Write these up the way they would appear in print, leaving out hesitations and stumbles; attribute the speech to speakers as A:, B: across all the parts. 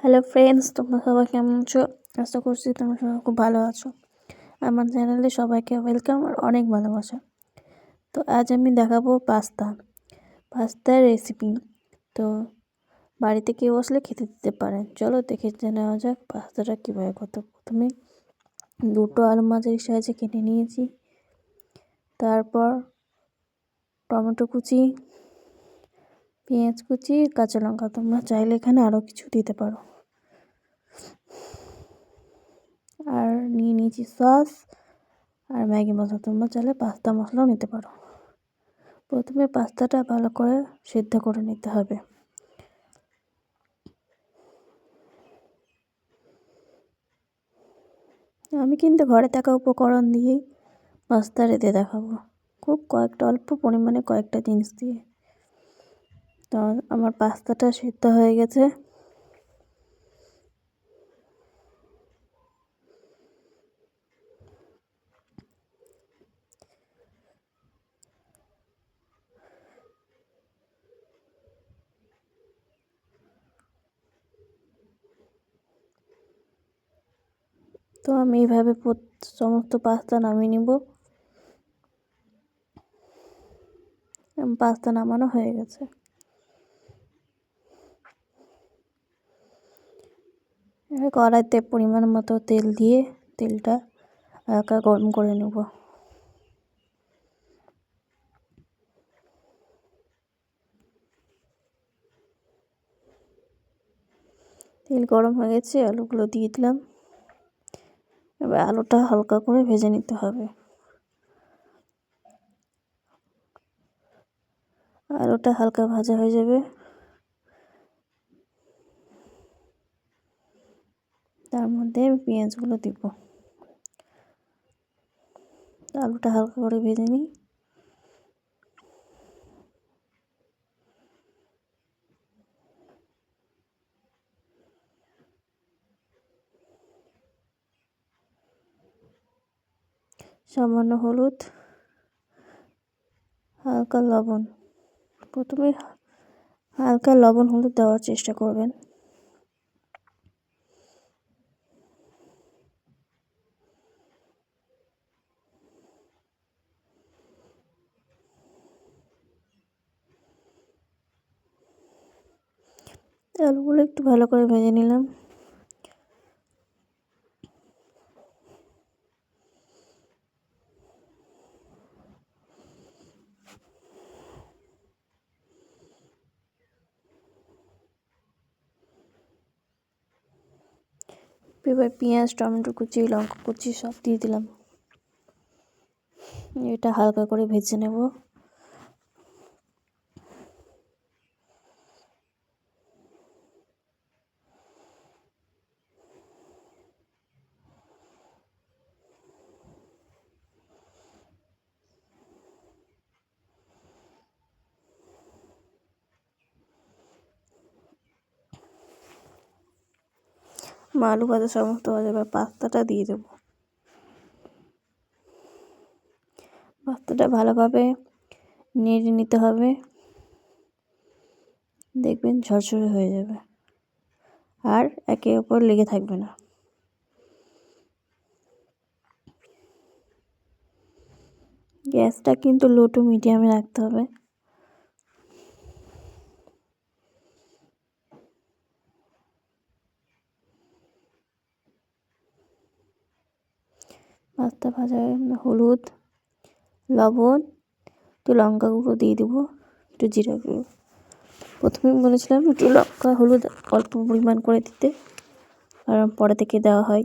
A: Hello friends, তোমরা সবাই কেমন আছো? আশা করছি তোমরা সবাই খুব ভালো আছো। আমার চ্যানেলে সবাইকে ওয়েলকাম আর অনেক ভালোবাসা। তো আজ আমি দেখাবো পাস্তার রেসিপি। তো বাড়িতে কেউ আসলে খেতে দিতে পারেন। চলো দেখে নেওয়া যাক পাস্তাটা কীভাবে করতে। প্রথমে দুটো আলু মাঝারি সাইজে কেটে নিয়েছি, তারপর টমেটো কুচি, পেঁয়াজ কুচি, কাঁচা লঙ্কা। তোমরা চাইলে এখানে আরও কিছু দিতে পারো। আর নিয়ে নিয়েছি সস আর ম্যাগি মশলা। তোমরা চাইলে পাস্তা মশলাও নিতে পারো। প্রথমে পাস্তাটা ভালো করে সিদ্ধ করে নিতে হবে। আমি কিন্তু ঘরে থাকা উপকরণ দিয়েই পাস্তা রেঁধে দেখাবো, খুব অল্প পরিমাণে কয়েকটা জিনিস দিয়ে। তো আমার পাস্তাটা সিদ্ধ হয়ে গেছে। তো আমি এইভাবে সমস্ত পাস্তা নামিয়ে নিব। পাস্তা নামানো হয়ে গেছে। কড়াইতে পরিমাণ মতো তেল দিয়ে তেলটা হালকা গরম করে নেব। তেল গরম হয়ে গেছে, আলুগুলো দিয়ে দিলাম। এবার আলুটা হালকা করে ভেজে নিতে হবে। আলুটা হালকা ভাজা হয়ে যাবে, তার মধ্যে পেঁয়াজগুলো দিব। আলুটা হালকা করে ভেজে নিই। সামান্য হলুদ, হালকা লবণ। প্রথমে হালকা লবণ হলুদ দেওয়ার চেষ্টা করবেন। আলুগুলো একটু ভালো করে ভেজে নিলাম। এবার পেঁয়াজ, টমেটো কুচি, লঙ্কা কুচি সব দিয়ে দিলাম। এটা হালকা করে ভেজে নেব। আলু ভাজা সমস্ত ভাজা, এবার পাস্তাটা দিয়ে দেবো। পাস্তাটা ভালোভাবে নেড়ে নিতে হবে, দেখবেন ঝরঝরে হয়ে যাবে আর একে অপর লেগে থাকবে না। গ্যাসটা কিন্তু লো টু মিডিয়ামে রাখতে হবে। পাস্তা ভাজা হলুদ, লবণ, একটু লঙ্কা গুঁড়ো দিয়ে দেবো, একটু জিরা গুঁড়ো। প্রথমে বলেছিলাম একটু লঙ্কা হলুদ অল্প পরিমাণ করে দিতে, কারণ পরে থেকে দেওয়া হয়।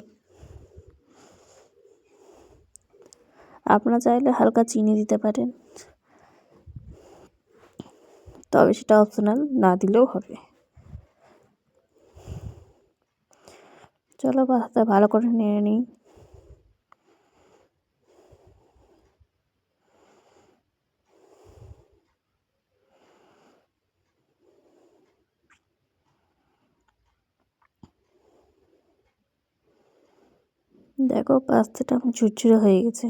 A: আপনারা চাইলে হালকা চিনি দিতে পারেন, তবে সেটা অপশনাল, না দিলেও হবে। চলো পাস্তা ভালো করে নেড়ে নিই। দেখো পাস্তাটা ঝুরঝুরে হয়ে গেছে,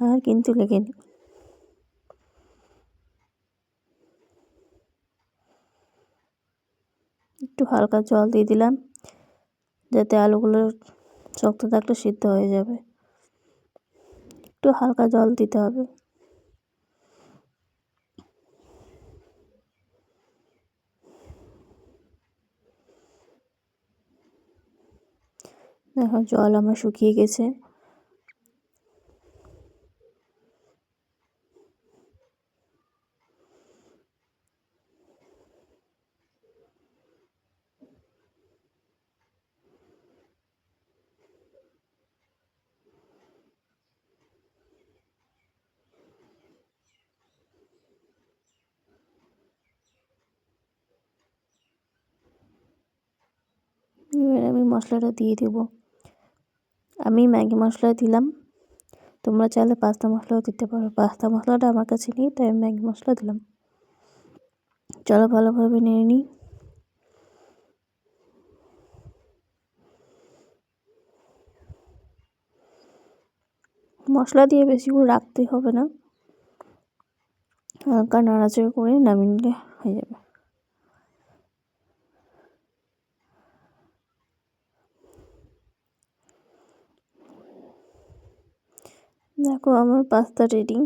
A: আর কিন্তু লেগেনি। একটু হালকা জল দিয়ে দিলাম, যাতে আলুগুলো শক্ত থাকলে সিদ্ধ হয়ে যাবে। একটু হালকা জল দিতে হবে। দেখো জল আমার শুকিয়ে গেছে। এবার আমি মশলাটা দিয়ে দেব। আমি ম্যাগি মশলা দিলাম, তোমরা চাইলে পাস্তা মশলাও দিতে পারো। পাস্তা মশলাটা আমার কাছে নেই, তাই আমি ম্যাগি মশলা দিলাম। চলো ভালোভাবে নেড়ে নিই। মশলা দিয়ে বেশিক্ষণ রাখতে হবে না, হালকা নাড়াচাড়া করে নামিয়ে নিলে হয়ে যাবে। দেখো আমার পাস্তা রেডি।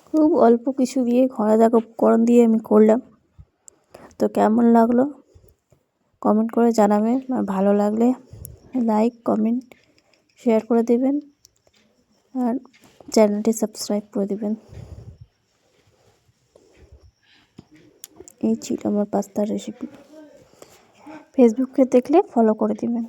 A: খুব অল্প কিছু দিয়ে ঘরে দেখো উপকরণ দিয়ে আমি করলাম। তো কেমন লাগলো কমেন্ট করে জানাবেন, আর ভালো লাগলে লাইক কমেন্ট শেয়ার করে দেবেন, আর চ্যানেলটি সাবস্ক্রাইব করে দেবেন। এই ছিল আমার পাস্তার রেসিপি। ফেসবুকে দেখলে ফলো করে দেবেন।